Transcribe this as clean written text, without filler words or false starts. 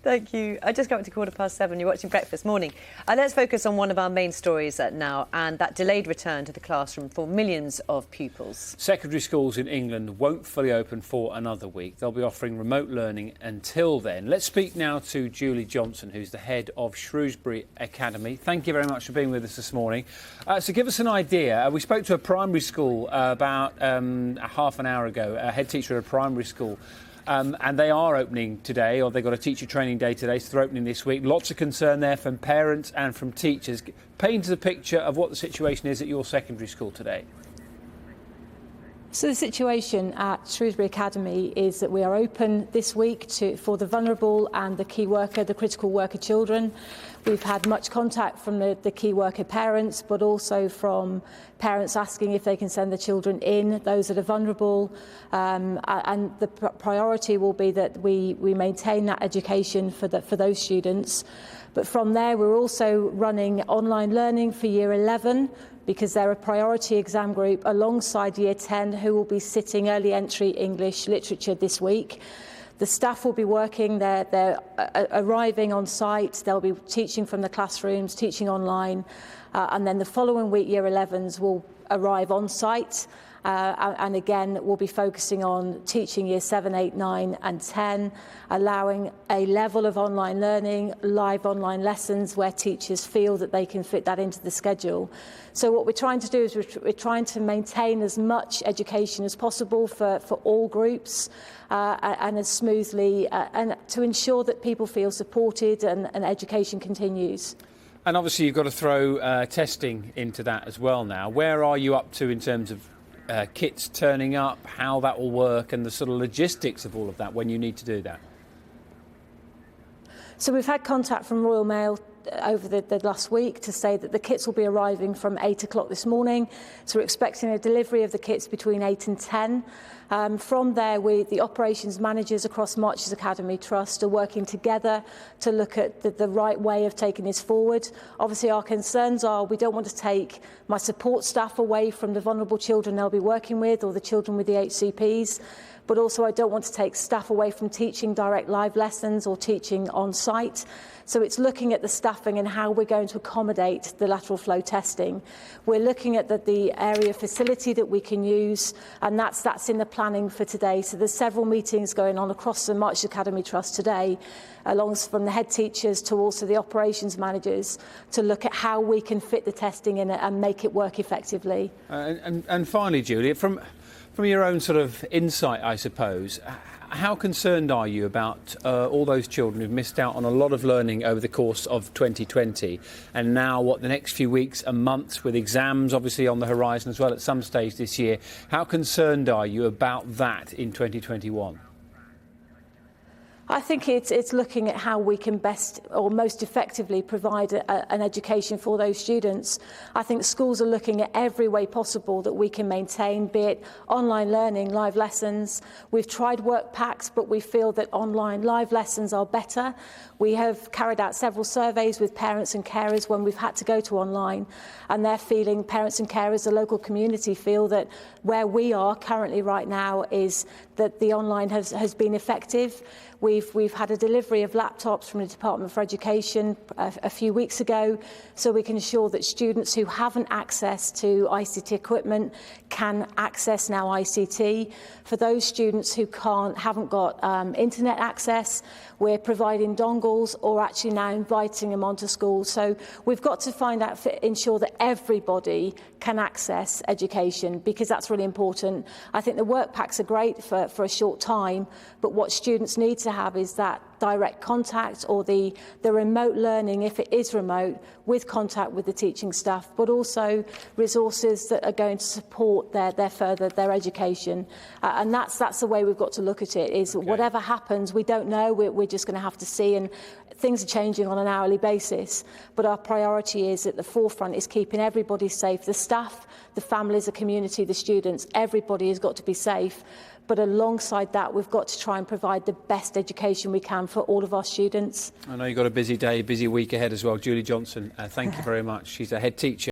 Thank you. I just got to 7:15. You're watching Breakfast Morning. Let's focus on one of our main stories now, and that delayed return to the classroom for millions of pupils. Secondary schools in England won't fully open for another week. They'll be offering remote learning until then. Let's speak now to Julie Johnson, who's the head of Shrewsbury Academy. Thank you very much for being with us this morning. So give us an idea. We spoke to a primary school about half an hour ago, a head teacher at a primary school. And they are opening today, or they've got a teacher training day today, so they're opening this week. Lots of concern there from parents and from teachers. Paint us a picture of what the situation is at your secondary school today. So the situation at Shrewsbury Academy is that we are open this week for the vulnerable and the key worker, the critical worker children. We've had much contact from the key worker parents, but also from parents asking if they can send the children in, those that are vulnerable. And the priority will be that we maintain that education for those students. But from there, we're also running online learning for Year 11, because they're a priority exam group alongside Year 10, who will be sitting early entry English literature this week. The staff will be working, they're arriving on site, they'll be teaching from the classrooms, teaching online, and then the following week Year 11s will arrive on site. And again, we'll be focusing on teaching Year 7, 8, 9 and 10, allowing a level of online learning, live online lessons where teachers feel that they can fit that into the schedule. So what we're trying to do is we're trying to maintain as much education as possible for all groups and as smoothly, and to ensure that people feel supported and education continues. And obviously you've got to throw testing into that as well now. Where are you up to in terms of kits turning up, how that will work and the sort of logistics of all of that when you need to do that? So we've had contact from Royal Mail over the last week to say that the kits will be arriving from 8 o'clock this morning. So we're expecting a delivery of the kits between 8 and 10. From there, the operations managers across Marches Academy Trust are working together to look at the right way of taking this forward. Obviously, our concerns are we don't want to take my support staff away from the vulnerable children they'll be working with, or the children with the HCPs. But also I don't want to take staff away from teaching direct live lessons or teaching on site. So it's looking at the staffing and how we're going to accommodate the lateral flow testing. We're looking at the area facility that we can use, and that's in the planning for today. So there's several meetings going on across the Marches Academy Trust today, along from the head teachers to also the operations managers, to look at how we can fit the testing in and make it work effectively. And finally, Julia, from your own sort of insight, I suppose, how concerned are you about all those children who've missed out on a lot of learning over the course of 2020, and now the next few weeks and months with exams obviously on the horizon as well at some stage this year? How concerned are you about that in 2021? I think it's looking at how we can best or most effectively provide an education for those students. I think schools are looking at every way possible that we can maintain, be it online learning, live lessons. We've tried work packs, but we feel that online live lessons are better. We have carried out several surveys with parents and carers when we've had to go to online, and they're feeling, parents and carers, the local community feel that where we are currently right now is that the online has been effective. We've had a delivery of laptops from the Department for Education a few weeks ago, so we can ensure that students who haven't access to ICT equipment can access now ICT. For those students who haven't got internet access, we're providing dongles or actually now inviting them onto school. So we've got to ensure that everybody can access education, because that's really important. I think the work packs are great for a short time, but what students need to have is that direct contact, or the remote learning, if it is remote, with contact with the teaching staff, but also resources that are going to support their education. And that's the way we've got to look at it, is whatever happens, we don't know, we're just going to have to see, and things are changing on an hourly basis. But our priority is at the forefront is keeping everybody safe, the staff, the families, the community, the students, everybody has got to be safe. But alongside that, we've got to try and provide the best education we can for all of our students. I know you've got a busy day, busy week ahead as well. Julie Johnson, thank you very much. She's a head teacher